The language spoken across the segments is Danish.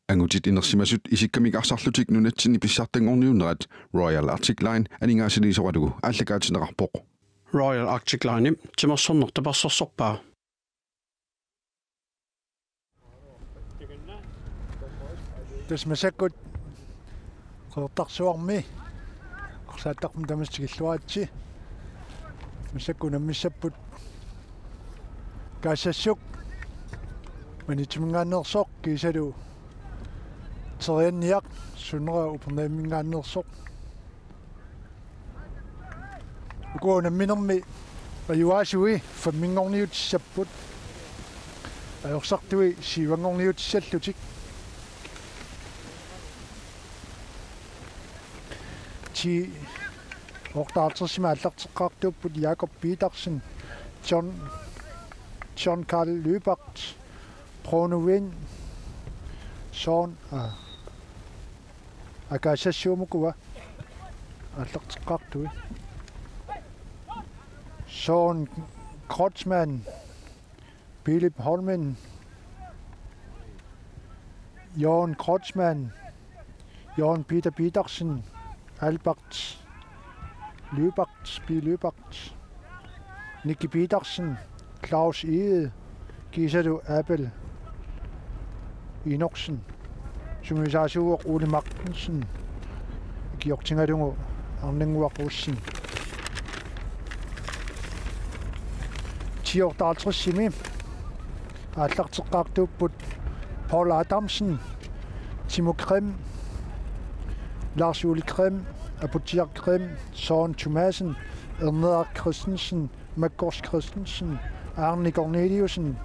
Angutit inersimasut isikkamikarsarlutik nunatsinni pissartangorniunerat Royal Arctic Line aningaasiliisoqalugu ааллакаатинеқарпоқ Royal Arctic Line тимерсорнертапарсорсорпаа тасмасаккут қертарсуарми орсааттарпум тамассигиллуаатси масакку наммиссаппут кассассук манитимингааннерсоқ кисалу терианниақ суннера упернааммингааннерсоқ укуунамминерми аюаасуи фаммингорниутиссаппут аёрсартуи сивангорниутиссаллутик чи ортаалтерсима аллартеққартууппут Jakob Petersen John Carl Lübert Pronoven Sean акаасассуумукуа аллартеққартуи Sean Kreutzmann Philip Holmen Jan Kreutzmann Jan Peter Petersen Albert Lübert Nicky Petersen Claus Ede Gisado Abel Inoksen Sumisaasuuq Ole Martensen Giortingadungu Arninguaqussin Tiortaartrissimi аллартеққартууппут Paul Adamsen Timo Krim Lars Ole Krim Aputiak Krim Søren Thomasen Erneder Christensen Magors Christensen Arne Corneliusen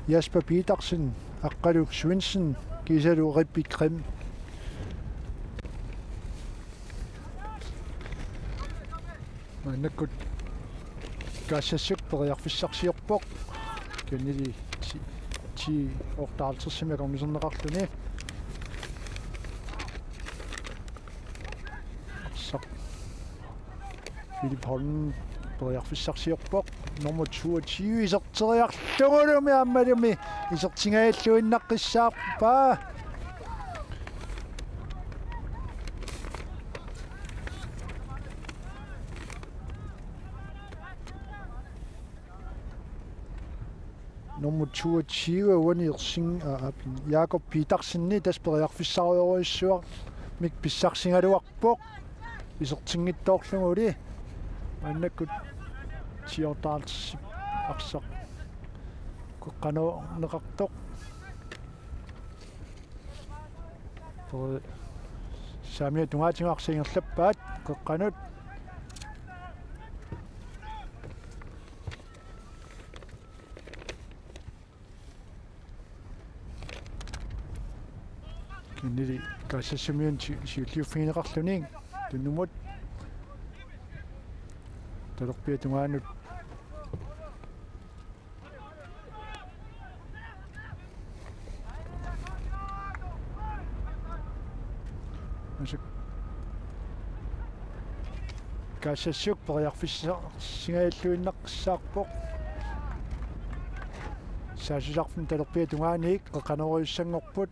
Jasper Petersen Akkalu Swensen Gisalu Ribbi Krim Manakut Kassasuk periarfissarsiorpoq kannili ti ortaaltersimakorniserneqarluni saq Philip Holm periarfissarsiorpoq nummer 22 iserteriarlungulumi ammalumi isertingaаллуиннаққиссаарпа nummer 22 uanersing Jakob Petersenni таспериарфиссариоруиссуар мик писсарсингалуарпоқ исертингиттоорлугули маннаккут тиортаалтсип арсақ коққано неқартоқ самиа тугаатингаарсингерлаппаат коққанут нили кассасумиун сиуллиуффигинеқарлунин туннумут талерпиатунгаанут асак кассассук периарфиссаа сингааллуиннаққиссаарпоқ саасусарфун талерпиатунгааник эққанориуссангорпут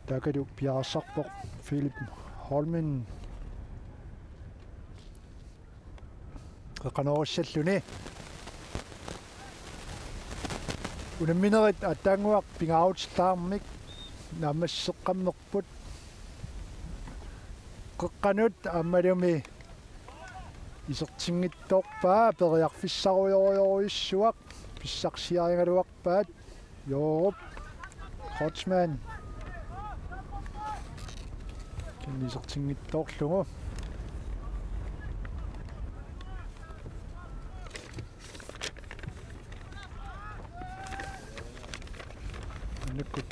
Dakalu piarsarpoq Philip Holmen qanorussalluni unamminerit attaanguaq pingaavutillaarmik namasseqqammerput qeqqanut ammalumi isertinngittoorpaa periarfissaruyorioruissuaq pissarsiaringaluarpaat Jorup Kreutzmann Nisertinngittoorlugu anakut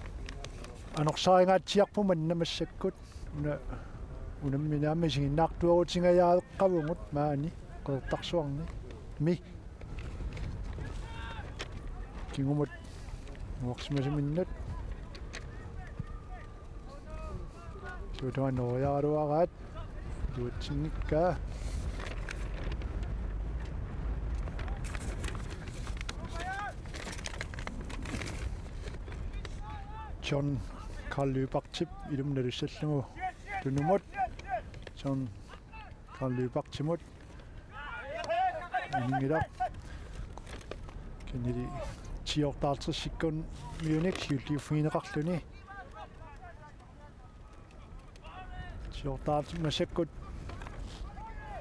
anorsaringaatiarpuman namassakkut unamminaami singinnaartuarutiнгаяаеққавугут маани qeertarsuarni mi kingumut nuorsimasiminнут tuan noyaruarat tuutsinnikkaa John Karl-Løbak-tip ilumnalussallungu tunumut John Karl-Løbak-timut iningilaq kenili 10 sikkun miunik siulliuffiineqarluni 10 masakkut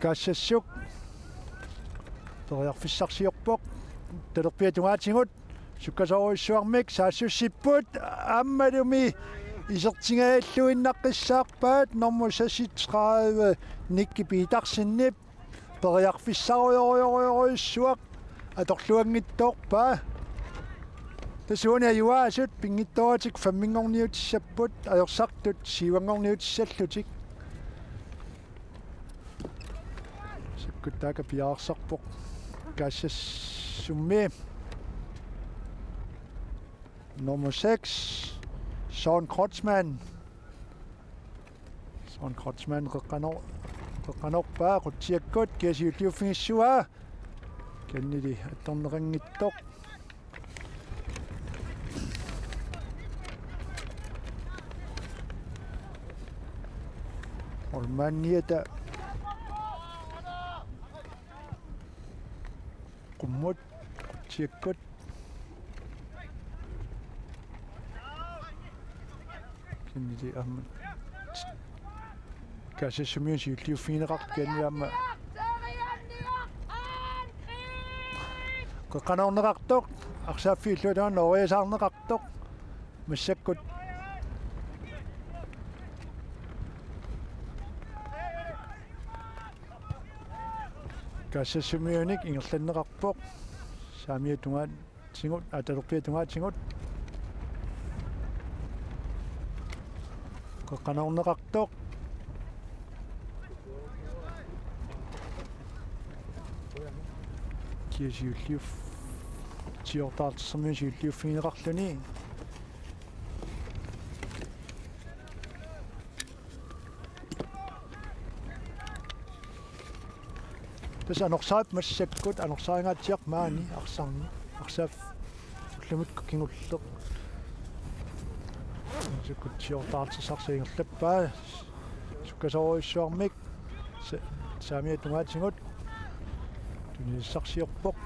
kaassuk toriarfissarsiorpoq talerpiatungaatigut sukkasoruissuarmik saassussipput ammalumi isertingaаллуиннаққиссаарпаат нормусасит 30 никкипиитарсиннип периарфиссаруйоруйоруйоруйссуақ аторлуангитторпаа тасууни аюаасут пингитторатик фаммингорниутиссаппут аёрсартут сивангорниутиссаллутик саккутака пиаарсарпоқ каассассумми nummer 6 Søren Kreutzmann qeqqanor paa qutsiakkut kiasiulliuffingissuaa kannili attorneringittoq ormaanniata qummut qutsiakkut kannili amma kaasassumiun siulliuffiineqart kanniamma qeqqanorneqartoq arsaaffiilluutaanna oriasaarneqartoq massakkut kaasassumiunik ingerlanneqarpoq saamiatungaat tingut atalerpiatungaat qeqqanorneqartoq kiasiulliuff tiortaartissermiun siulliuffiineqarluni tas anorsaat massakkut anorsaangaatiaq maani arsarni arsaaf ullamut kingulleq sukut tiortaartisarsiingerlappaa sukkasoruissuarmik saamiatungaatigut tunissarsiorpoq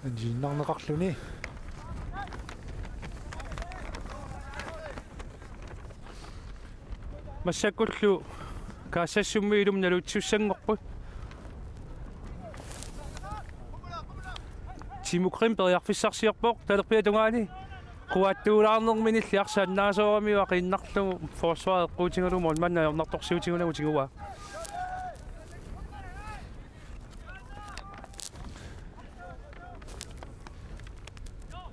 anjiinnarneqarluni массаккуллу каассассумми илумналутсуссангорпут тимукрим периарфиссарсиорпоқ талерпиатунгаани quattуулаарнэрминилли арсааннаасорамиуа қиннарлугу форсвар эққуутингалумон маннаёрнарторсиутингунагу тигуа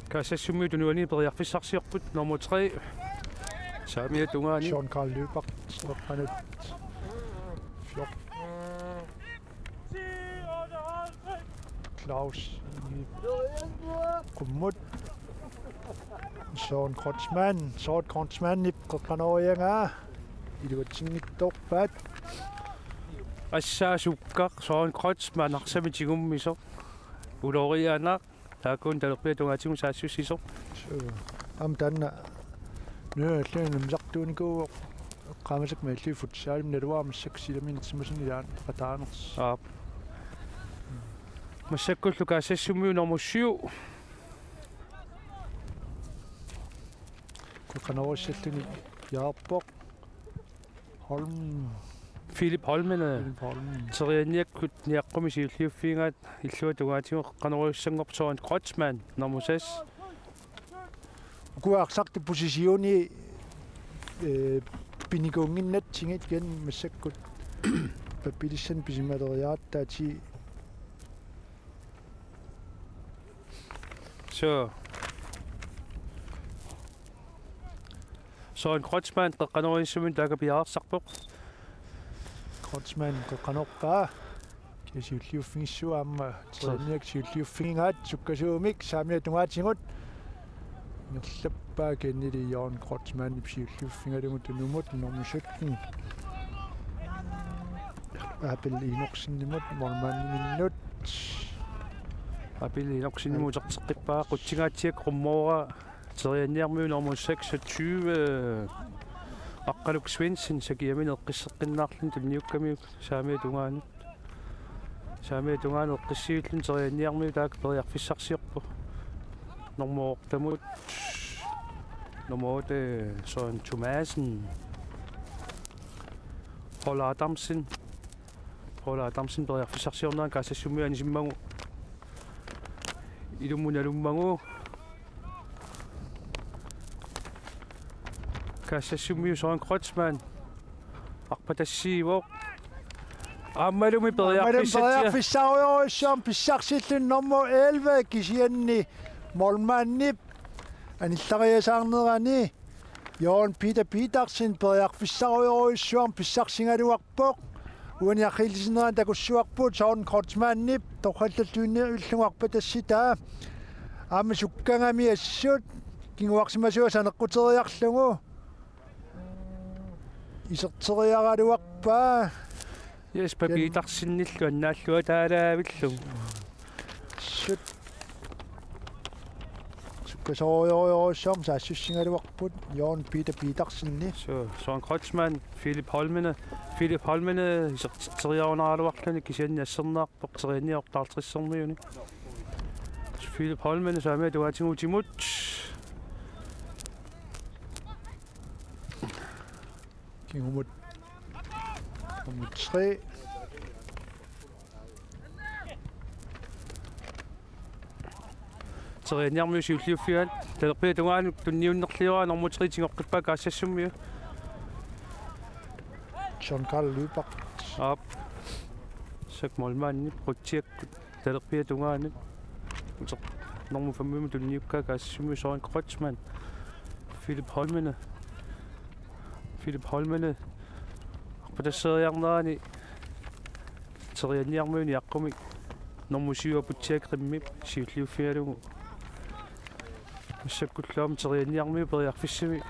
каассассумми тунуани периарфиссарсиорпут номер 3 saamiatungaani Søren Karl-Løbak qeqqanut fjord Claus qummut Søren Kreutzmann nip qeqqanorianga iluatsingittorpaat ассаасуккақ Søren Kreutzmann арсамитигуммисо улориаанаа таакун талерпиатунгаатигу саассуссисо am tanna nøаллуунам сартууникуу qaamasak maalli futsaalim naluaamissак silaminitsimasiниlaан qataaners массаккуллу каассассуммиу номер 7 qeqqanoriссаллуни яарпоq Holm Philip Holmen terianniakkut niaqqumi siulliuffiingaat illuatugaatigu qeqqanoruissangorp Søren Kreutzmann nummer 6 kuarsarti posisioni pinigunginnat tingit gen massakkut papillissan pisimaleriaattaati så Søren Kreutzmann qeqqanoruissumin taakapiaarsarpoq Kreutzmann qeqqanorpaa kiasiulliuffingissuaamma terianniak siulliuffingaat sukkasuumik saamiatungaatigut Nerlappa kennili Jørgen Kreutzmann ipsiulluuffingalungut numut nummer 17. Appel inorsinimut mormanninnut. Appel inorsinimut arteqqippaa qutsingaatiak qummoora terianniarmiu nummer 26 Aqaluk Svensson sakiamin eqqisseqqinnaarlun tulniukkamiuk saamia tungaanu eqqissiullun terianniarmiu taak periarfissarsiorpu normortamut nummer 8 Søren Thomasen Paul Adamsen periarfissarsiornaan kaassassumiu anisimmagu ilummunalummagu kaassassumiu Søren Kreutzmann arpatassiivoq ammalumi periarfissariorissuam pissarsillun nummer 11 kisianni molmannip anillariasaarnerani Jørgen Petersen periarfissariorissuam pissarsingaluarpoq uaniarrilisineraan takussuarput Søren Kreutzmannip toqallalluinniullungarpatassitaa aama sukkangami assut kinguarsimasuasaneqquteriarlugu iserteriaraluarpaa Jesper Petersinnillu annaallua taalaavillum sut sukkasorioriorissam saassussingaluarput Jørgen Petersenni så Søren Kreutzmann Philip Holmene iserteriarunaruarluni kisianni assernaarpoq terianniortaartrissermiuni Philip Holmene saamia tuatingutimut kingumut nummer 3 terianniarmiu siulliuffiat talerpia tungaanu tunniunnerliora nummer 3 tingoqqippaa kaassassumiu John Karl Lübach Op. Sakmolmanni protiakkut talerpia tungaanu nummer 5 tunniukkaa kaassassumiu Søren Kreutzmann Philip Holmene arpatasseriarnerani terianniarmiuni aqqumi nummer 7 putiakrimmip siulliuffialugu Massakkullaam terianniarmiu periarfissimi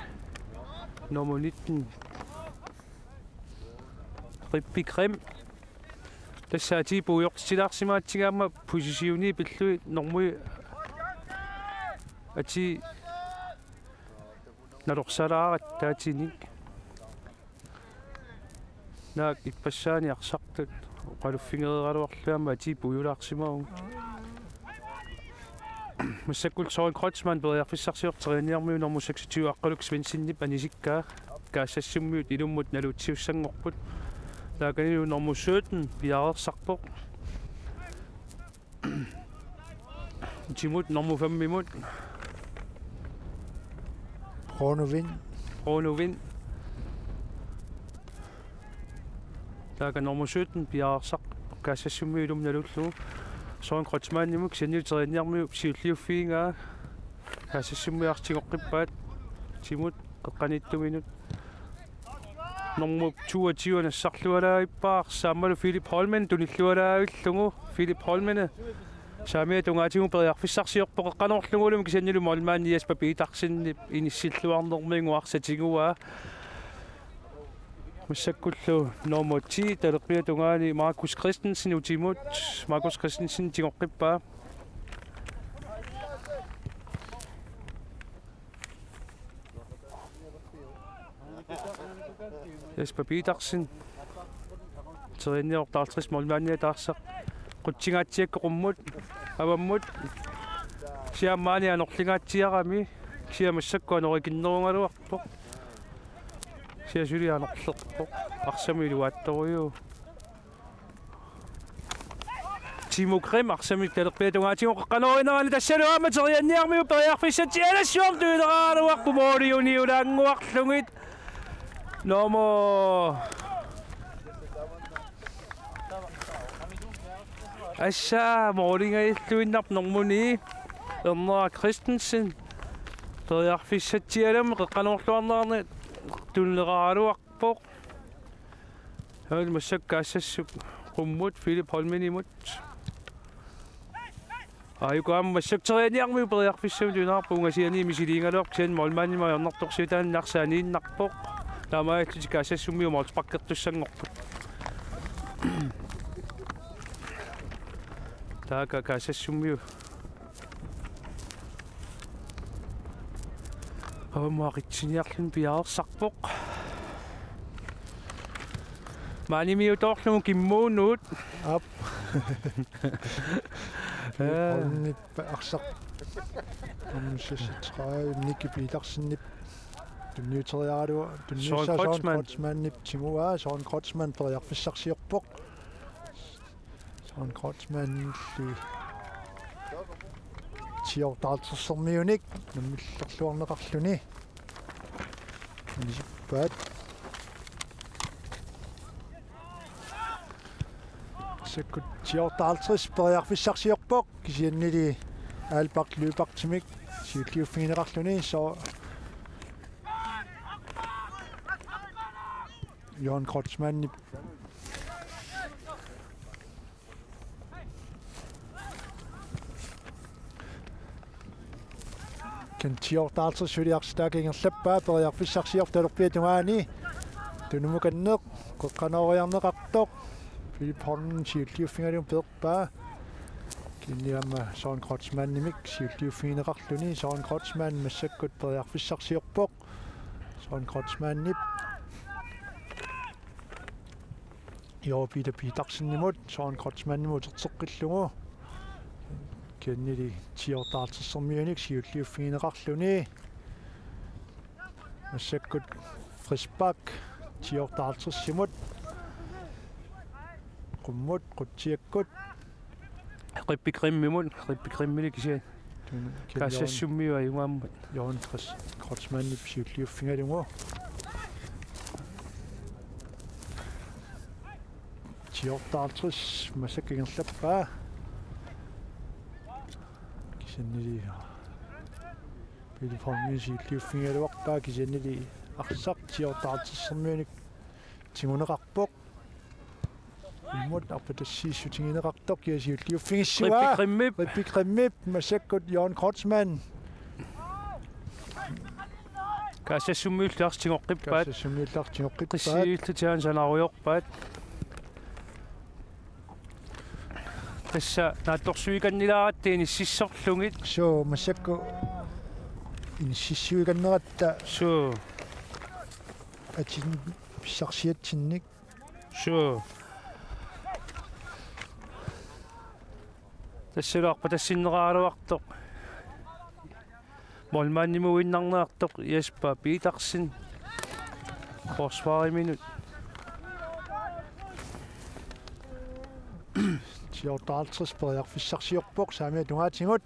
nummer 19 Rippi Krim tassaati puuyortilarsimaattigaamma posisiuni pillui normui ati nalorsalarat taatinik naak ipassaani arsartut qaluffingeeraluarluamma ati puuyulaarsimaung Massakkul Søren Kreutzmann periarfissarsiorterianniarmiu nummer 26 Aqaluk Svenssinnip anisikkaa kaassassumiut ilummut naluutsiussangorput laakanilu nummer 17 biarersarpoq timut nummer 5 imut Ronovin laaka nummer 17 biarersaq kaassassumiu ilumnalullugu Søren Kreutzmann imuk sianniuterianniarmiu siulliuffiingaa kaassassumiartingoqqippaat timut eqqanittuminut nummer 22 nassarlualaippaar saammalu Philip Holmen tunillualaavillungu Philip Holmene saamia tungaatigu periarfissarsiorpoq eqqanorlungulum kisiannilu molmaanni Jesper Petersen inissilluarnerminguarsatiguaa Massakkullu nummer 10 talerpia tungaani Markus Christensen utimut Markus Christensen tingoqqippaa Jesper Petersen terianniortaartris molmaannia taarsaq qutsingaatiakkoqummut avammut siammaani anorlingaatiarami siamassakku anorikinnerungaluarpoq siasuli anorlerpoq arsami luaattoriu Timo Krim arsami talerpia tungaatigu qaqqanorinerani tassaluama terianniarmiu periarfissati alassuam tuuneraaluarpu mooriuniulaanguarlungit nummer Assa moringailluinnarp normuni Erner Christensen periarfissatialum qeqqanorluarnerni tulleraaluarpoq hal massakka assassuk qummut Philip Holmenimut Ayukaam massakterianiarmi uperiarfissam tunarpunga misiliingalorp sen molmaanima jornortorsiutaan narsaaniinnarpoq taamaatsutik asassummiu mortipakkertussangorput taaka kasassummiu Amaaqitsiniarlun piaarsarpoq maanimiutorlumu kimmuunuut ap Holnip arsaq amsissitraa nikki piitarsinnip tunniuteriaalu tunniussasoon timua soon Kreutzmann periarfissarsiorpoq soon Kreutzmann li tiortaaltersermiunik nammillerluarneqarluni nisippaat Sekut tiortaaltris periarfissarsiorpoq kisiannili aalpart luupartimik siulliuffigineqarluni so Johan Kreutzmann kan tiortaaltris suliarstaakingerlappaa periarfissarsiortalerpiatungaani tunumukanneq qoqqanoriarneqartoq Philip Holmen siulliuffingalum perpaa kinniamma Søren Kreutzmann nimik siulliuffigineqarluni Søren Kreutzmann massakkut periarfissarsiorpoq Søren Kreutzmann nip Peter Petersen-nimut Søren Kreutzmann nimut terteqqillugu kinnili tiortaaltersermiunik siulliuffigineqarluni massakkut Frisbak tiortaaltersimut Qummut qutiakkut qippikrimmili kisian kaassassummia ayungaammat Johan Kreutzmann siulliuffingalungu tiortaaltris massakkingerlappaa kisannili Philip Holmen siulliuffingaluarpaa kisannili arsaq tiortaaltersermiunik tinguneqarpoq Mut apatassiissutingineqartoq kiasiulliuffigissua Rippikrimmip massakkut Johan Kreutzmann kaassassummиуллаарсигоққиппаат qissiullutiaan sanariorpaat tassa naattorsuikannilaaraattiin ississorlungit so massakku inississuikannerata so atin pissarsiatsinnik so тассалуарпа тассиннерааруартоқ молмааннимуиннарнеартоқ Jesper Petersen forsvarimинут tiortaaltris periarfissarsiorpoq saamia tungaatigut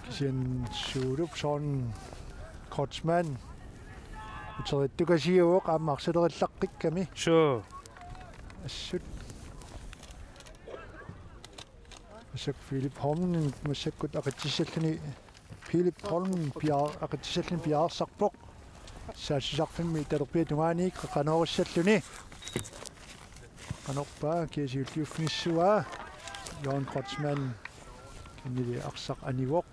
kisian suulup Søren Kreutzmann uterittukasiuoq aammarsalerillaqqikkami so assut Massak Philip Holmen massakkut aqatsissalluni Philip Holmen aqatsissalluni piaarsarpoq saassisarfimmi talerpiatungaani qanorissalluni qanorpaa kiasiulliuffingissuaa Johan Kreutzmann kinnili arsaq anivoq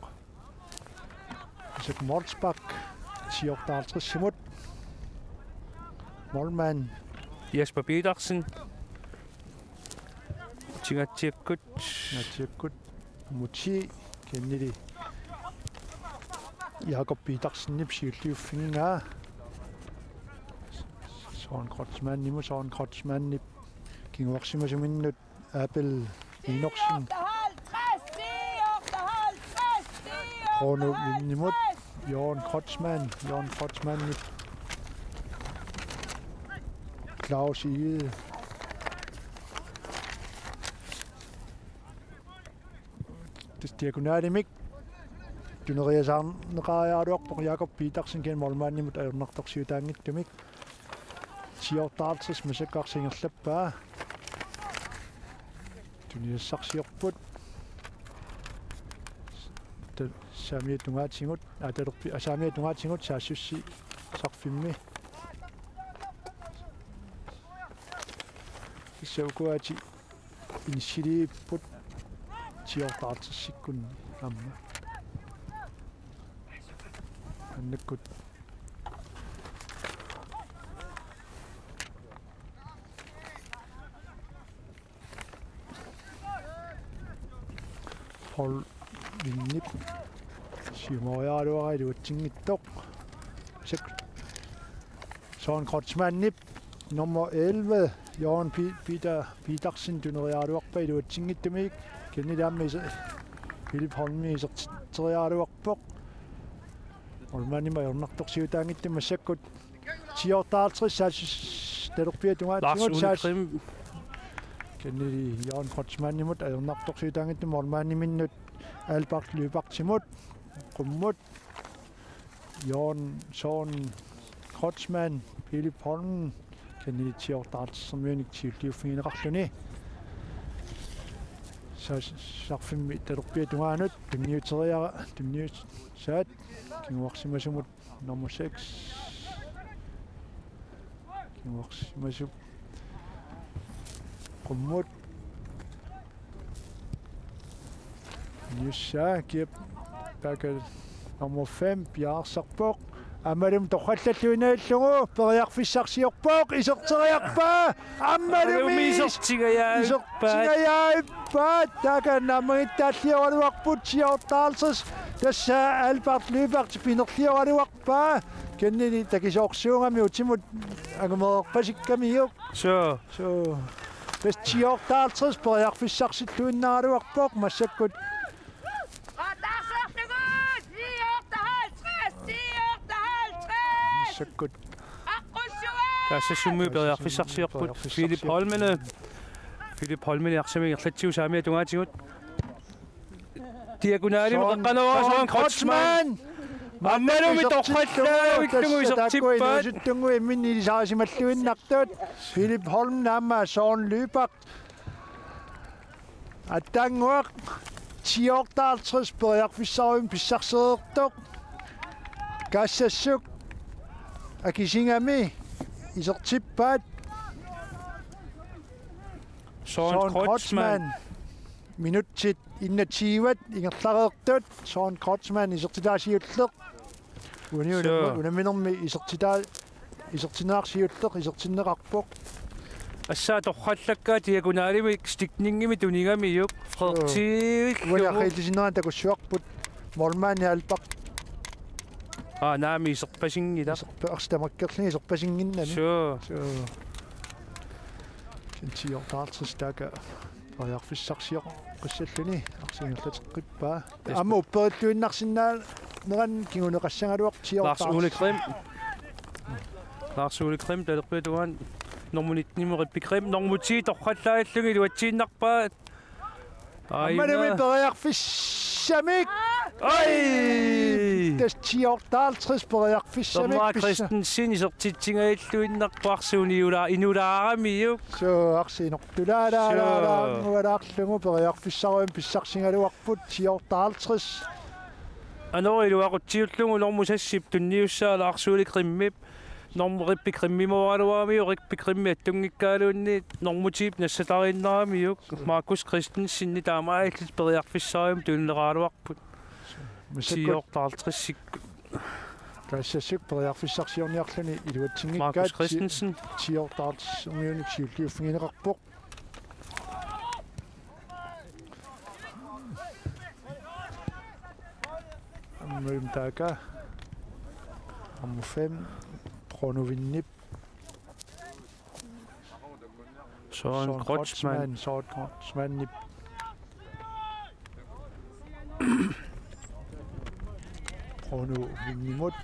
massak Molsbak tiortaaltrissimut Molman Jesper Petersen Tingatsiakkut Muti kinnili Jakob Petersen siulliuffingaa Søren Kreutzmann kinguarsimasuminnut Abel Inorsen Krono Vinnimut Johan Kreutzmann Claus Ide diagonaalimik tuneriasaarneqaarialuarpoq Jakob Petersen ken molmaannimut ajornartorsiutaangittumik tiortaaltris masakkaarsingerlappaa tuniassarsiorput saamiatungaatsingut atalerpi asaamiatungaatsingut saassussi sarfimmi issaukuati inissiliipput tiortaartissikun amma annakkut hol vinnip siumoriaaluarailuutsinngittoq sek Søren Kreutzmann nummer 11 Jørgen Petersen tuneriaaluarpa iluutsinngittumik kennidaammi Philip Holmi iserteriaaluarpoq olmanima jornartorsiutaangittumma sakkut tiortaartris talerpiatungaatsingut kennili Jørgen Kreutzmannimut ajornartorsiutaangittumma olmaaniminnut Albert Lybartimut qummut Søren Kreutzmann Philip Holm kennili tiortaartissermiunik tiulliuffigineqarluni sarfimmi talerpiatungaanut timniuteriara saat kinguarsimasumut nummer 6 kinguarsimasuk qummut Nyssa kiep pakal nummer 5 Bjarsarpoq ammalum torrallalluinaallungu periarfissarsiorpoq iserteriarpa ammalum isertigayaippa takanamagitaalliораluarput tiortaarsis tassa Albert Lyberg pinerliораluarpa kennili takisoorsuungami utimut angumeerpasikkamiuk so tas tiortaarsis periarfissarsilluinnaaluarpoq massakkut sakkut тассассумми периарфиссарсиорпут Philip Holmen ярсами ирлатсиу саамиа тунгаатигут диагоналим эққанава Søren Kreutzmann аммалуми торхаллаагиллугу исертиппаат суттунгу имминни илисаарисималлуиннартуут Philip Holm наама Søren Lyberg аттангуақ tiortaartris periarfissarium pissarseertoq kaassassuq akisingami isertippaat Søren Kreutzmann minutsit innatiivat ingerlareertut Søren Kreutzmann isertilaasiulleq unaminermi isertinaarsiulleq isertinneqarpoq ассаа торхаллаккаа диагоналими стикнингими тунигамиук Frederiksivik уяхилисинеран такуссуарпут молмаани алпақ наами исерпасингила перстамаккерлини исерпасингиннами соо сентиортаартис така паяарфиссарсиоқ қиссаллуни арсингерлатеққиппаа амма уппериллуиннарсинаа неран кигунеқассангалуақ тиортаартис Lars Ole Krim талерпитуан нормунитнимериппикрим нормути торхаллааллуги луатсииннарпаат амманами периарфиссамик ай тас тиортаартис периарфиссамик Tomma Christensen исертитсингаиллуиннарпаарсууни инулаарами so арсинортулаалаалаангуалаарлугу периарфиссаруим писсарсингалуарпут тиортаартис анорилуақутсиуллугу нормусассип тунниуссаа Lars Ole Krimмип нормуриппикриммимоалуаамиу риппикримми аттунгиккаалуунни нормутип нассатариннарамиук Markus Christensen таамааллис периарфиссаруим туннераалуарпут тиортаартиссик тассассук периарфиссарсиорниарлуни илуатсингиккаат Markus Christensen тиортаартис умиуник сиуллиуффигинеқарпоқ аммалум така амму 5 проновиннип Søren Kreutzmann Kreutzmann pronovinnimut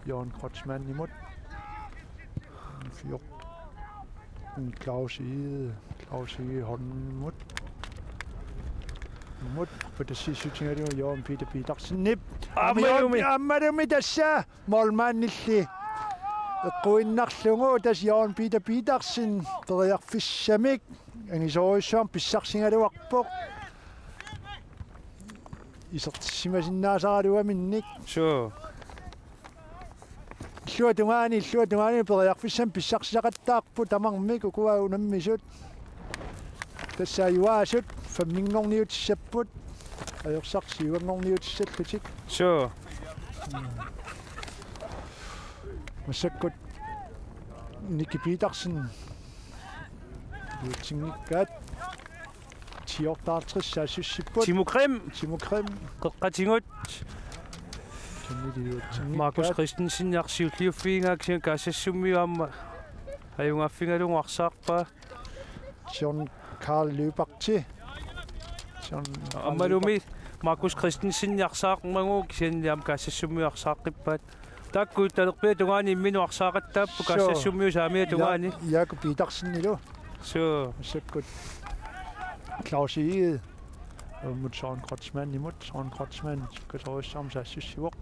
Jørgen Kreutzmann imod 4 Claus Ide hånden mod på det sidste ting er det jo Jørgen Petersen nip ammadumi tässä molmannilli quinnarlungu tas Jørgen Petersen periarfissamik angisorissuam pissarsingaluarpoq isertissimasinnaasaraluaminnik so illuatungaani periarfissam pissarsiaqattaarpu tamarmik ukua unammisut tassaayuaasut famingorniutissaput ajorsaarsiuangorniutissallutik Sure. масаккут Nikki Petersen юутсингиккаат тиортаартриссаасуссиппут Timo Krim. Qeqqatingut. Markus Christensen yarsiulliuffiingaaksia kaasassummiuamma ajungaaffingalungarsaarpa John Karl Løberti ammalumi Markus Christensen yarsaaqmangu kisianniam kaasassummiuarsaaqippaat taakkuut talerpia tungaani imminuarsaaqattaappu kaasassummiu saamia tungaani Jakob Petersen ilu so masakut Claus Egede mut Søren Kreutzmann imod Søren Kreutzmann katorissam saassiussivoq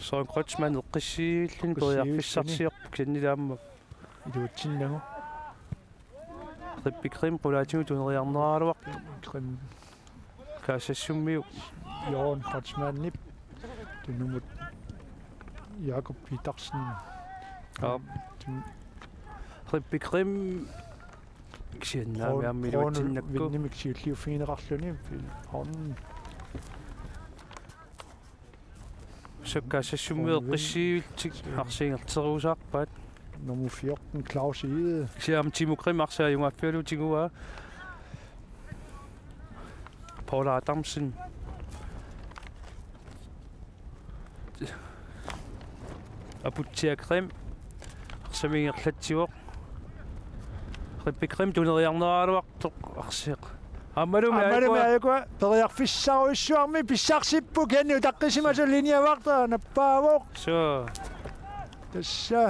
Søren Kreutzmann eqqissiillun periarfissarsiorpu kiannilaamma iluutsinnagu Rippi Krim qulaatigu tuneriarneraaluaq Krim kaasassummiu Jørgen Kreutzmann tunumut Jakob Petersen Rippi Krim kisiannaami ammiluutinnakku vinimik siulliuffiineqarluni horn sukkaassassummiu eqqissiiultik arsiingerteruusaarpaat nummer 14 Claus Egede siam Timo Krim arsaajungaaffialuutigua Paula Adamsen Aputtia Krim arsamingerlatsiuoq Rippi Krim tuneriarneraaluartoq arsiq ammalumi ayakua periarfissaruissuarmi pissarssippu kennu taqqisimasu linjavaqta nappaavoq so tassa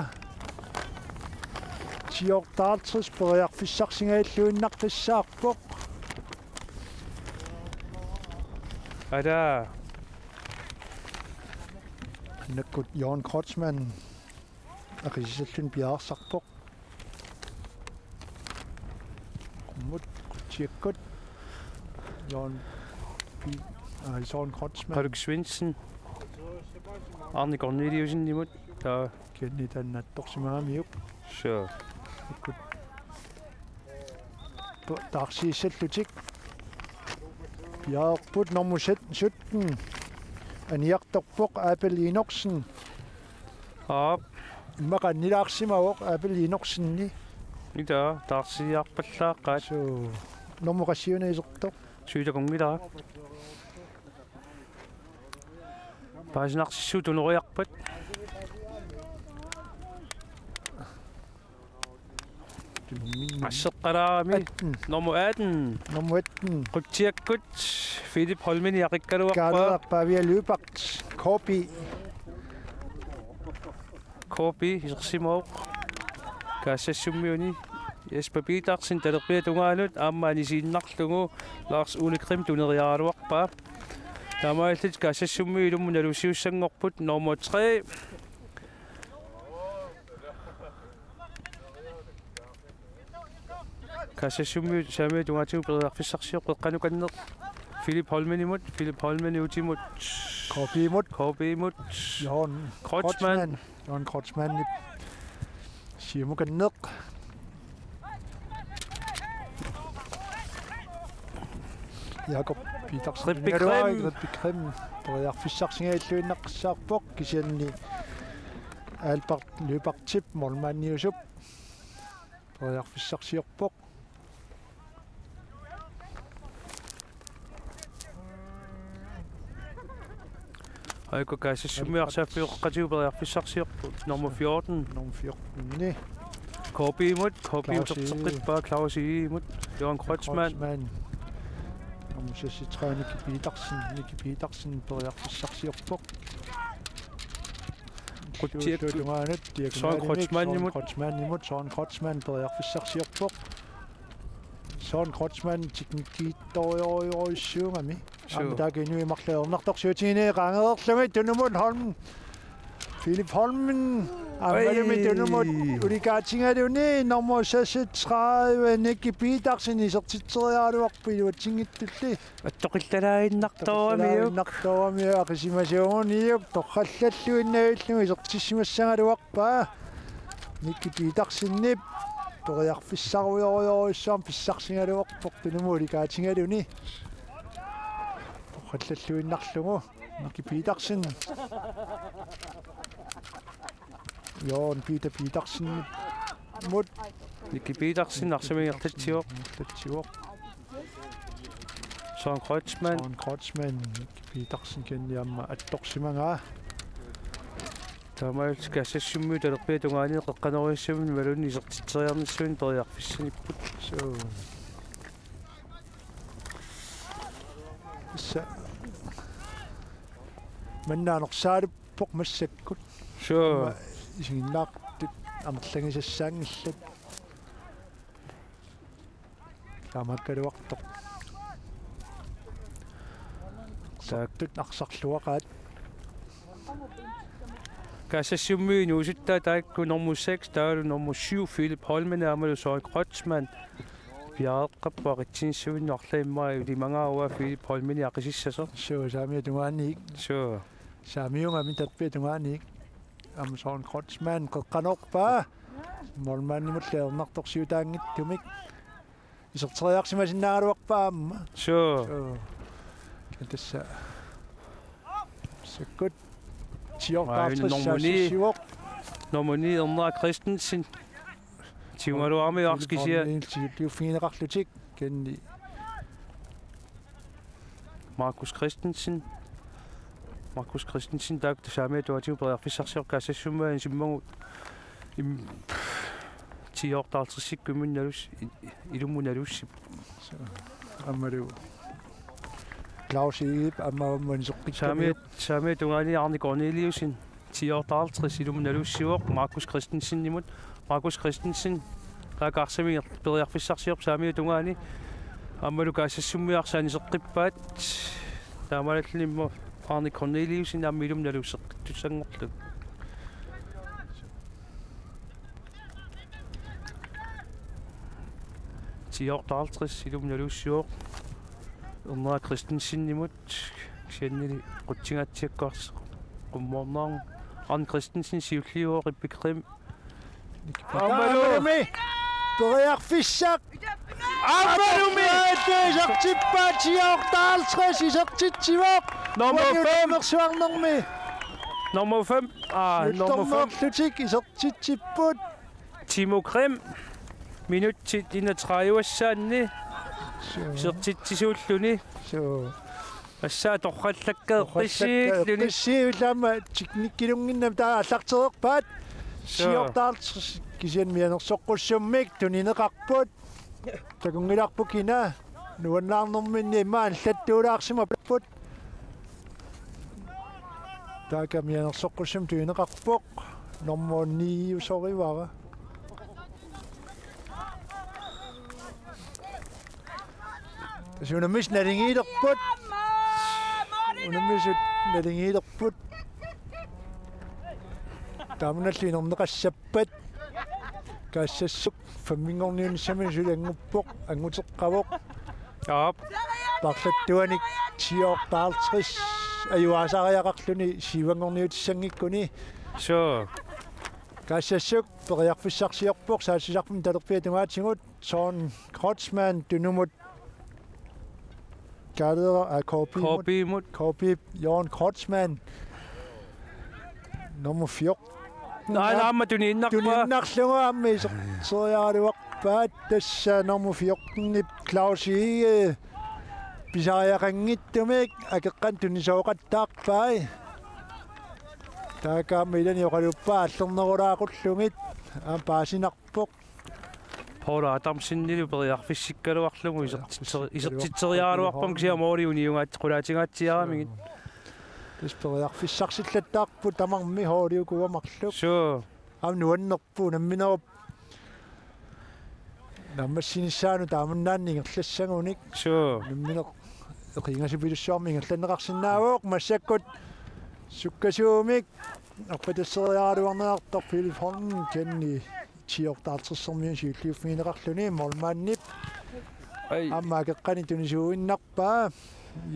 tiortaartris periarfissarsingailluinnartissaarpoq ada nakkut Jørgen Kreutzmann aqisissallun piaarsarpoq mut tjekkut Jørgen Søren Kreutzmann Patrick Svendsen Arne Corneliusen imod der kenni tannattorsimaamiuk so taarsiissallutik piaarput nummer 17 aniartorpoq Abel Inorsen op imaqannilaarsimavoq Abel Inorsenni ida tarsiarpallaaqaat so nummerasiunaisertoq syytakungilaa paasinarssissu tunoriarpat Asseqqalaarami nummer 18 nummer 18 qutiakkut Philip Holmen iaqikkaluarpa Kaaleerpavia Løbert Korpi isersimooq kaasassummiuni Jesper Petersen talerpia tungaalut aammaani siinnarlugu Lars Ole Krim tuneriaaluarpa tamaallit kaasassummi ilummun alusiussangorput nummer 3 kaasassummi saamia tungaatigu periarfissarsior peqqanukanneq Philip Holmen imut Philip Holmen utimut Korpi imut Jørgen Kreutzmann siumukanneq Jakob Petersen Rippi Krim periarfissarsingailluinnaqqissaarpoq kisianni Albert Løbertip Molmanniusup periarfissarsiorpoq Aiko kaasassummiarsaaffiuqqatigu periarfissarsiorput nummer 14 ni Korpi imut uterteqqitpaa Claus imut Jørgen Kreutzmann nummer 63 Nikki Petersen periarfissarsiorpoq Søren Kreutzmann imut Søren Kreutzmann periarfissarsiorpoq Søren Kreutzmann tiknikkiittoriorisuungami amtaakinu imarlaernartorsuutiine qaangeerlumi tunumut Holm Philip Holmen ammalumi tunumut ulikaatingaluni nummer 36 Nikki Petersen isertitseriaaluarpu iluatsingittulli attoqillalaainartoamiu aqisimassuuniuk torrallalluinnaillugu isertissimassangaluarpaa Nikki Petersennip Toriarfissaruyoriorissaan pissarsingaluorpoq tunumuulikaatigaluni. Qallalluinnarlugu Miki Petersen. Jorn Peter Petersen mut Miki Petersen arsamingertatsiuq. Søren Kreutzmann Miki Petersen kenniamma attorsimangaa. Тамайл кассассумми талерпи тунгаани эққанериссамин малунни исертитсериарниссуин периарфиссаниппут соо са маннаанерсаалуппоқ массаккут соо исигиннаартут амерлангисассаангиллат таамаккалуартоқ таактут арсарлуақаат Kassasummi nuusittaa taikku nummer 6 talu nummer 7 Philip Holmen amalu Søren Kreutzmann piaaqappa ritsinsuinnorlaimmaa uli mangaava Philip Holmen yaqisissasa soo saamia tungaanniik soo saamiunga min tatpi tungaanniik am Søren Kreutzmann qeqqanorpaa molmaannimulleernartorsiutaangittumik iserteriarsimasinnaagaluarpaamma soo tassa sakkut Nummer 9 Erna Christensen. Timalu arme arskisia. Det finerarlutik kenni. Markus Christensen tak samme du bedre fisarser kassasumma en simmo. 10 år der altså sig kommunalus ilumunalus. Amaru. Klaus Ib ammansuqqit samme tungani Arne Corneliusin 10 år der 50 ilumunalus Markus Christensen imod Markus Christensen der garsamir bedre fisarser samme tungani amalu kassasumma arsaaniseqqippaat taamalallimmo Arne Corneliusin ammilumunalus tussangorlu år der 50 ilumunalus Erna Christensen imod kenneli qutsingatsiakkaars qummoornaarmu Arne Christensen 7 år i bekrim Amalumi Beriarfissak Amalumi Isaqtippaat 10 år der 50 isaqtitsivoq nummer 5 nummer 5 lutik isaqtitsipput Timo Krim minut 31 sanni сертитсисууллуни ассаа торраллаккеэққиссииллуни qissiullama tiknikkilunginnam taa аллартерерпаат сиортаалт кисиан мианерсоққуссуммик тунинеқарпут такунгиларпукина нуаннаарнэрминни имаан латтуулаарсима пут така мианерсоққуссум тунинеқарпоқ номер 9 усоривара Så hun er mist naringiderput. Hun er mist naringiderput. Tamunallin om naqassappat. Kaassassuq famminngorniun samisulanguppoq anguteqqavoq. Jaap. Parlattuanik 10 år taartris ajuaasariaqarluni siivangorniutisangikkuni. Så. Kaassassuq periarfissarsiorpoq saassisarpum talerpia tungaatsingut Søren Kreutzmann tunumut Korpi Jorn Kreutzmann nummer 4 Nej, men du nænnarlunga ammi sorjaaruarpaat tassa nummer 14 Klaus Ige pisariaqangittumik akeqqan tunisooqattaarpai taakaammilan yoqaluppaa allernerulaaqulлугит paasinarpoq Paul Adamsinnilu periarfissikkaluarlugu isertitseriaaluarpam kisiamoori uniungaat qulaatigaatiaramigit periarfissarsillattaarpu tamarmi hooliukuamarluk so am nuannerpu namminerup nammassinissaaну taamunnaanningerlassangunik so namminer eqingasipillussuarmingerlanneqarsinnaavooq massakkut sukkasuumik arpatasseriaaluarneartor Philip Holmen kenni 10 år der 50 syylliuffiineqarluni molmaannip ammaaqeqqani tunisuuinnarpaa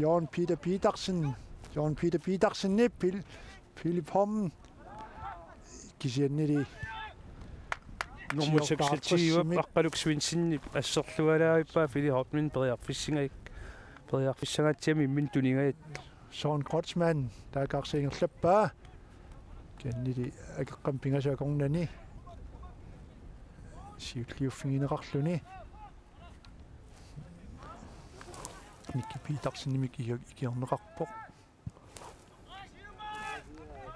Jorn Peter Petersen nip Philip Holmen kisiannili нормутсаксатигиуп аққалуксуинсинни ассерлуалаавиппаа Фили Хопмен периарфиссангаатсиами иммин тунигаят Søren Kreutzmann, der er gaksingерлаппаа. Кеннили акеққам пингасаакорнани. Сиутлиуффигинеқарлуни. Микки Питерсенник икиорнеқарпоқ.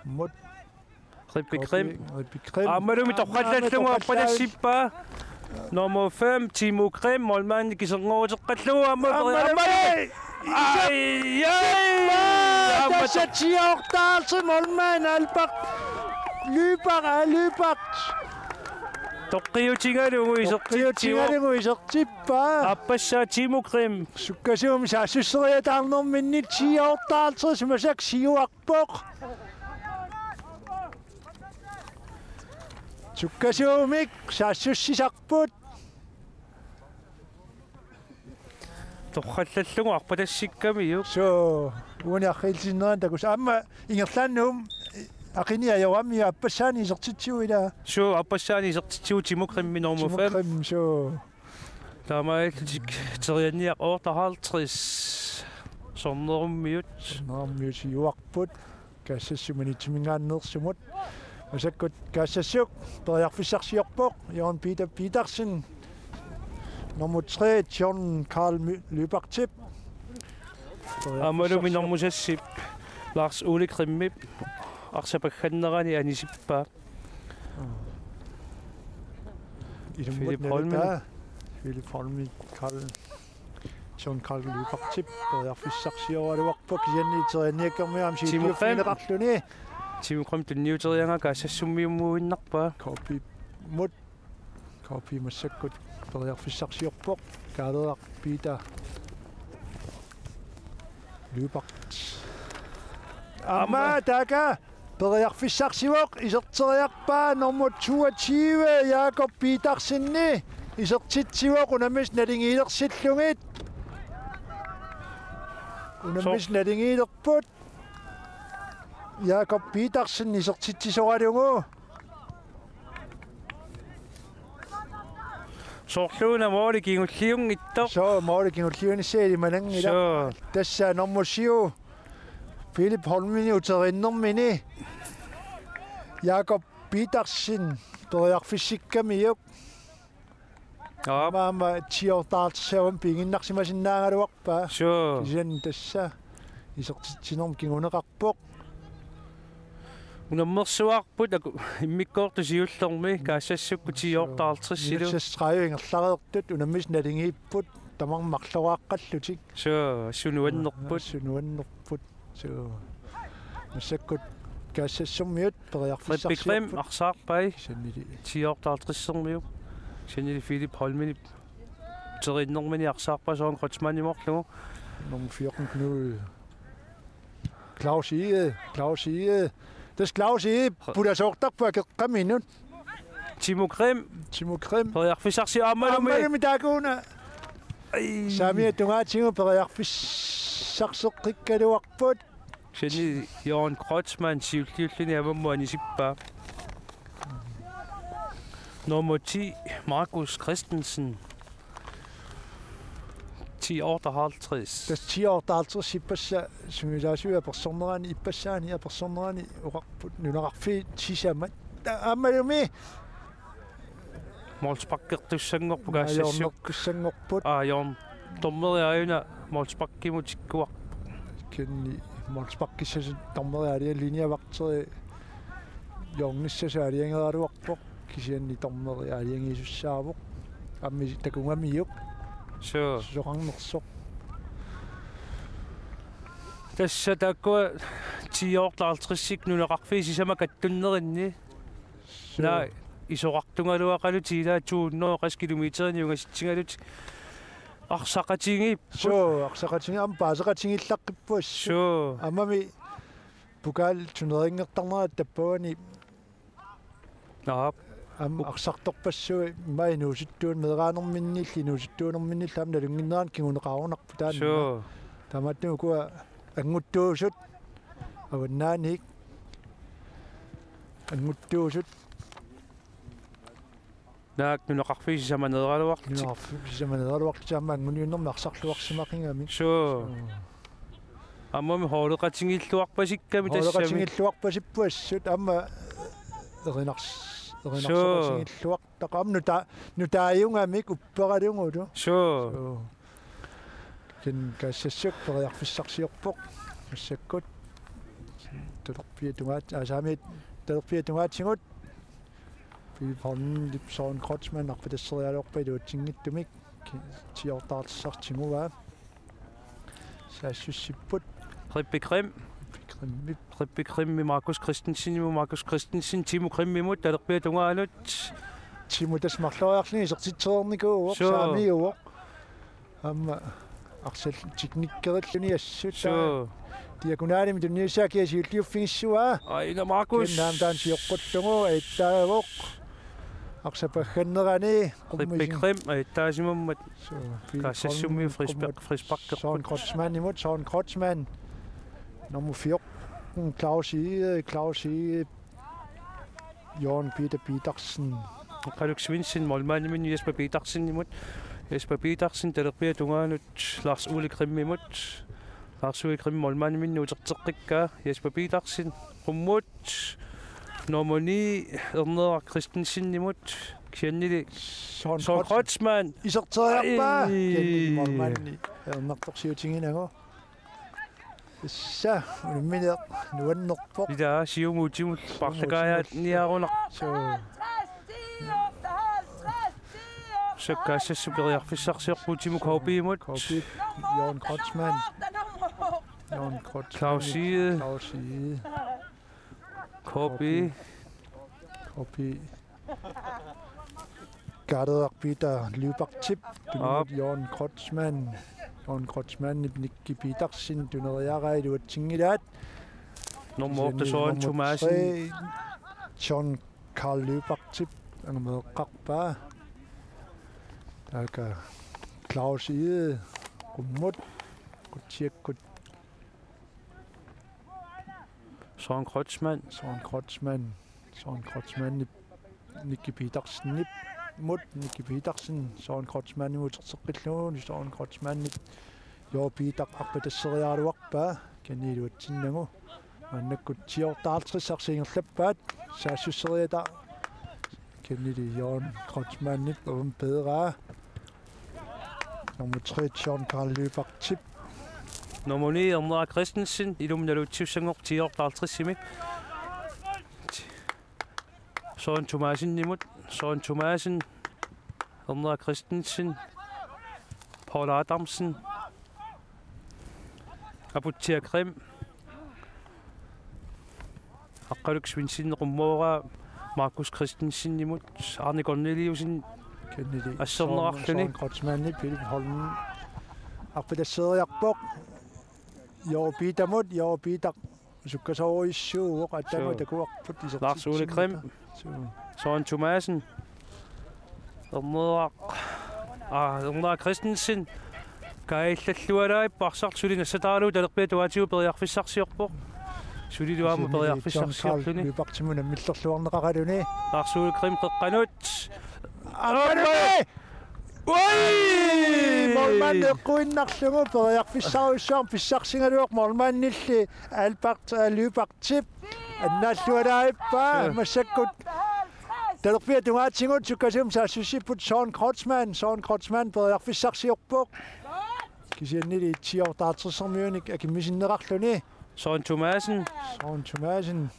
Мод Риппикрем аммалуми торқаллаллугу аппалассиппаа номер 5 Timo Krim målmand кисернерутеққаллугу аммалуми Sættiortaelse målmand Albert Lybak тоққиутингалугу isерtippa аппассаа Timo Krim sukkasum saasseriataarnerminni 10ortaelse simasak siuarpoq sukkasumik saassussisarput торқаллаллугу арпалассиккамиу so униархилсиннеран такус аама ингерлааннуум ақини аёрами аппассаани isерtitsuila су аппассаани исертитсуу Timo Krim номер 5 so таамаалтик терианниа ортахаалтрис сорнеруммиут нормиусиуарпут каассассуманитсимингааннерсумут масаккут каассассук периарфиссарсиорпоқ Jørgen Petersen nummer 3 John Karl Lybertip амалуми нормусассип Lars Ole Krimmi арсапагганнерани анисиппаа Philip Holmi Karl John Karl Lybertip периарфиссарсиоруарпоқ кианни терианниаккермиам сиилиуффинеқарлуни Timo Krim тунниутерианга каассассуммиуммуиннарпаа Copy массаккут периарфиссарсиорпоқ каалерар Peter Lybert Amma taka периарфиссарсивоқ исертериарпаа номер 22 Jakob Petersenni исертитсивоқ унамис налингиилерсиллугит унамис налингиилерпут Jakob Petersen исертитсисоралугу сорлууна моори кингуллиун иттоқ so моори кингуллиунissаали малангила тасса номер 7 Philip Holmini uterиннэрмини Jakob Petersen периарфиссиккамиук маама тиортаартсавам пингиннарсимасиннаагалуарпаа суу isen тасса исертитсинерм кингунеқарпоқ унаммерсуарпут аку иммиккоорту сиуллерми каассассукку тиортаартриссилу сестрааюингерлареэртут унаммис налингииппут тамармарлуааққаллутик суу сунуаннерпут so масаккут каассассуммиут периарфиссарсиорпут Rippikrem арсаарпай саннили тиортаартриссермиу саннили Philip Holmini териннэрмини арсаарпаа Søren Kreutzmann иморлугу nummer 14 Knud Claus Ege das Claus Ege pudasortarpa keqqaminut Timo Krim периарфиссарси аммалуми тагуна самия тунгаатингу периарфиссарсеққиккалуарпут Jenny Jørgen Kreutzmann сиуллиуллини амамму анисиппаа Nummer 10 Markus Christensen 1058 das 1058 sipassa sumilasuia personerani ipassaani ja personerani uqarput nunaqarfi tisamat ammalumi Molsbakkertussangorpu kaassassu Jørgen Jørgen tommeriaajuna Molsbakkimutikkua kenni Molsbakkissasi tommeriaalia linjavaqteri jornissasaaaliangeraluarpoq kisianni tommeriaaliangisussaavoq ammi takungamiuq soqarnersoq tassa takkua 10-50 nuneqarfiisi sama kattunnerinni na isoqartungaluaqalu tiilaa 200 kilometeri ungasitsingalut арсақатинги арсақатинги ам паасеқатингиллаққиппуас амами пукал тунерингертарнера таппауани ам арсарторпассуи майнууситтуун медераанерминнилли нууситтуунерминнилла ам налунгиннеран кигунеқарунарпу таана таматту куа ангуттуусут аваннааник ангуттуусут naak nuneqarfiissamanaeraluart писаманералуарлисаамаан муниуннэрмарсарлуарсимақингами so аммами хоолеқатингиллуарпасикками тассами хоолеқатингиллуарпасиппуассут аама эринарсоқасингиллуар тақаам нутааюнгамик уппералунгулу so кен кассассук периарфиссарсиорпоқ ассаккут толерпиатунгаат асаамит толерпиатунгаатсигут пипон липсон кротсман арпитассериалуорпа илуутсингиттумик тиортаартиссартингугаа саассуссиппут Rippi Krimmi Markus Christensen Timo Krimmimut talерпиатунгаалут Timo тасмарлуаарлини исертитсеерникуу саамиуо амма арсал техниккериллуни ассут so диакунаалими тунниусаакиасиуллиуффигиссуаа aina Markus наам таан сиоққуттугу аиттаагоқ арсапагганнерани Rippi Krim аиттаасимаммат каассассумми фрисбаккер Søren Kreutzmann imod Søren Kreutzmann nummer 14 Claus Ege Jørgen Peter Petersen Kaluk Svinsen målmanden Jesper Petersen imod Jesper Petersen talерпиатунгаалут Lars Ole Krim imod Lars Ole Krim målmanden nuuterteqikka Jesper Petersen rummut nummer 9 Ernera Christensen imod Kjennili Søren Kreutzmann iserteriarpaa kennimmormanni ernertorsiutiginagoo issa ulummineq nuannerpoq ida siumuutimut parlakajaat niaruneq Søkkaassassuqeriarfissarsiorpuutimuk haupiimut Jørgen Kreutzmann Claus Ege Korpi Garder Peter Livbak-Tip Jørgen Kreutzmann Nikki Petersen tuneriarai luutsingilaat nummer 8 Søren Thomasen John Carl Livbak-Tip angameeqqarpaa taaka Claus Ege rummut kutsiakkut Søren Kreutzmann Nikki Petersen mut Nikki Petersen Søren Kreutzmann imutserteqilluuni Søren Kreutzmann jo Peter arpatasseriaaluarpaa kaniluutsinnagu mannakkut tiortaartrissarsiingerlappaat saassusseriata kanili Jørgen Kreutzmann om bedre nummer 3 John Carl Livbak-Tip nummer 9 Ernera Christensen ilumnaluutsiussangor tiortaartrissimi Søren Thomasen imod Søren Thomasen Ernera Christensen Paul Adamsen Abutia Krim Akkaluk Svinsen rummoora Markus Christensen imod Arne Corneliusen Søren Kreutzmann Philip Holmen arpitasseriarpoq jo Peter sukkasorissuuq attama takuarput isertit Lars Ole Krim Søren Thomasen Ernera Christensen kaillallualaai parsartsulin assataalu talerpiatuatiu periarfissarsiorpoq suliluamu periarfissarsiorluni Livbak-Timuna millerluarneqaraluni Lars Ole Krim peqqanut Oi! Målmannequinnarlugu periarfissarussaarm pissarsingaluaq målmannilli Livbak-Tip annaallualaaippaa massakkut talerpiatungaatsingut sukkasum saassussipput Søren Kreutzmann periarfissarsiorpoq kisiannili tiortaartrissermiunik akimmisinneqarluni Søren Thomasen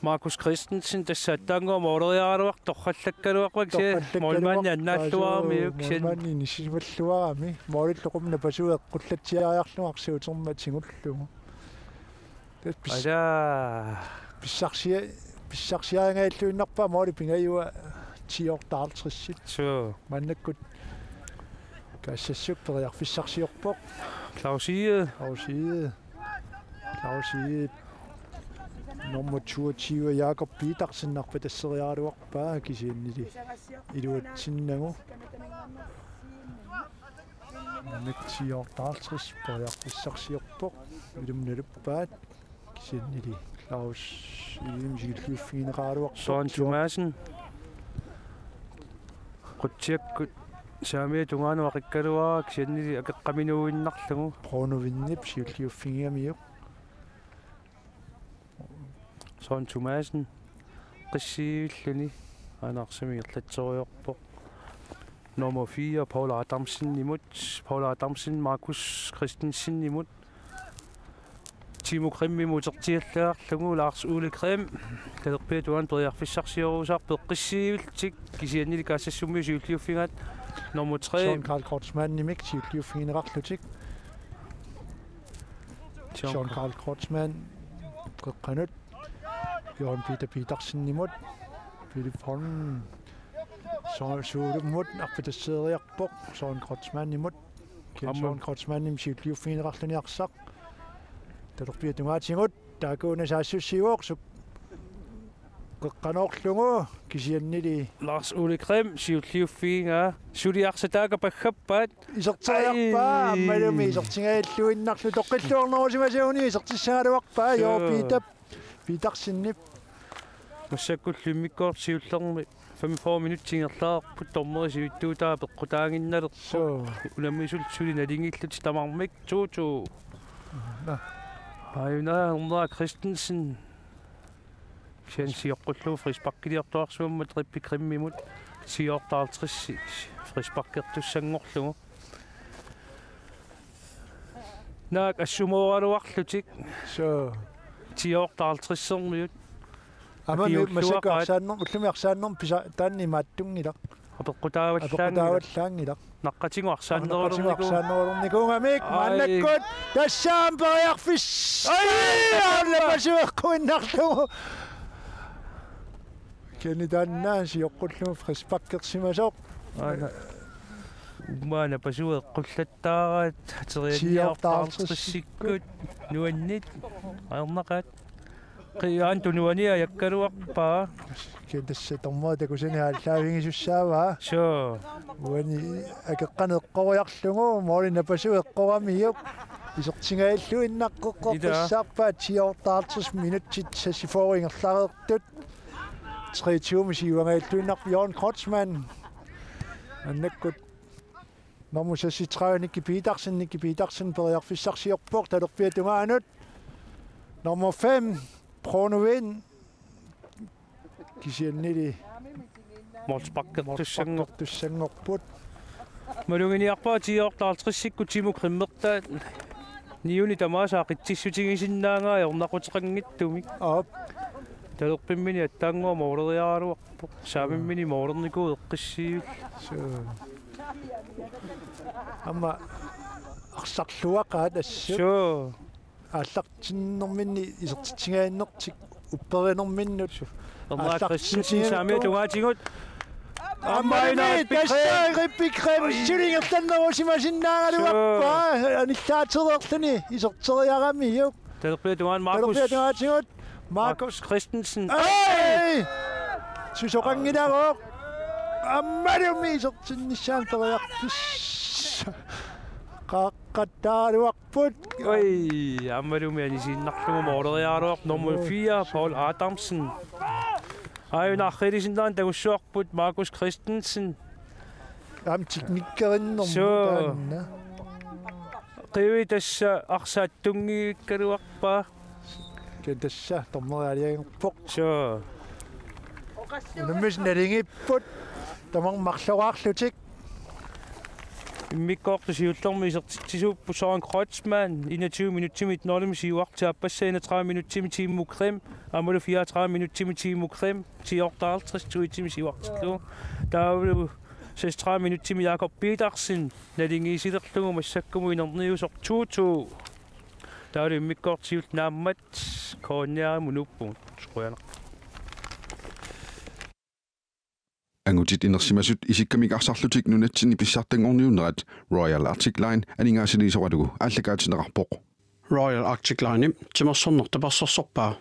Markus Christensen tassattaanguam oreriaraluaq torrallakkaluaqvak se målmanni annaalluarmiuk målmanni nissimalluarami moolilluqumna pasueqqullattiariarluarsiutermattingullugu ada pissarsiaangailluinnarpaa mooli pingajua tiortaartrissit so mannakkut kaassassup periarfissarsiorpoq Claus Ege nummer 22 Jakob Petersen arpitasseriaaluarpaa kisiannili iluutsinnagu mannatsiortaartris periarfissarsiorpoq ilumnaluppaat kisiannili Claus Ege misigilluuffigineqaaluarpoq Søren Thomasen quttiakkut saamia tungaanu aqikkaluaa kiannili akeqqaminuuinnarlugu Brunovinnip siulliuffingiamiuq Søren Thomasen qissiivilluni anarсами erlatsoriorpoq nummer 4 Paul Adamsen imod Paul Adamsen Markus Christensen imod Timo Krim mutertiallaarlugu Lars Ole Krim kaderpia tuan periarfissarsiorusar peqqissiivilltik kisiannili kaassasummi siulliuffingat nummer 3 Sean Karl Kreutzmann nimik siulliuffinginerarlutik Sean Karl Kreutzmann qeqqanut Jørgen Peter Petersen nimod Philip Holm suulumut arpitasseriarpoq Sean Kreutzmann nimod Sean Kreutzmann nim siulliuffinginerarluniarsaq talerpia tungaatigut taakuuna saassussiuoq sup qeqqanorlungu kisiannili Lars Ole Krim siulliuffiinga suliarsataaga paggappaat iserteriarpaa ammalumi isertingailluinnarlu toqqilluornerusимасуuni isertissaaluarpaa Jørgen Petersen массаккуллиммиккоор сиуллерми 45 минутсингерлаарпут тормерисивиттуутаа пеққутаангинналер уламмисул сули налингиллут тамармик туу айна умна Christensen Kjell siorqullu frisparkiliartuarsuummat Rippi Krimmimut siortaartrissi frisparkertussangorlugu naak assumooraluarlutik so tiortaartrissermiut масаккаарсааннер уллумиарсааннер писа таанни мааттунгила апеққутааваллаангила наққатингуарсааннерулерникунгамик маннаккут тассаам периарфис аллапасуэққуиннарлугу кенитааннаа сиоққуллугу фриспаккерсимасоқ умаана пасуэққуллаттаараат атерианиартаартрissиккут нуаннит аернақат qiyaan tunuania yakkaluarpaa kentassa tormuatakусани ааллаавингисуссааваа sure уани акеққанеққориарлугу моорина пасуэққорамиук исертингаиллуиннаққоққорпассаарпаа тиортаартис минутсит сассифоорингерлареэртут 23 сиуангаиллуиннар Jørgen Kreutzmann аннаккут нормусасситраавник Petersen периарфиссарсиорпоқ талерпиа тунгаанут nummer 5 Brunovin kisiannili morspakkertussangorput malunginiarpaa tiortaartrissikku Timo Krimmertaat niuni tamaasaaqittissutigisinnaangaa ornaqutеқангиттумик op talerpimmini attaanngua mooleriaaluarpoq saamimmini moolerniku eqqissiivil amma arsarluaqaat assu sure ааллартиннэрминни исертитсигааннэртик упперинэрминнут Christensen saamia tungaatигут аммайна Rippi Krim сулингертаннерусимасиннаагалуаппаа аниллаатерерлүни исертериарамиук talerpia tungaan Markus Christensen сусоқангилароқ аммалуми исертиннссаан периарпис qaqqattaaluarput oi ammalumi anisiinnarlugu mooleriaaluaq nummer 4 Paul Adamsen ayunarrilisinnaran tagussuarput Markus Christensen am teknikkerinnermu taanna qivi tassa arsaattungiikkaluarpaa tassa tormerialiagingorpoq sure unammis nalingipput tamarmarluaarlutik Mikkortu siullermi isertitsisuuppu Søren Kreutzmann 21 minuttimi nolimi siuartiappassa 31 minuttimi Timo Krim amulu 34 minuttimi Timo Krim 10:50 tuitimi siuartillugu taavulu 36 minuttimi Jakob Petersen nalingiisilerlugu massakkumu inerniusoq 2-2 taavulu mikkort siult naammat koonniarimu nuppuun squaner Angutit inersimasut isikkamik arsarlutik nunatsin ipissartangorniunnerat Royal Arctic Line aningaasiliisoqalugu ааллакаатинеқарпоқ Royal Arctic Line timersornertaparsorsorpaa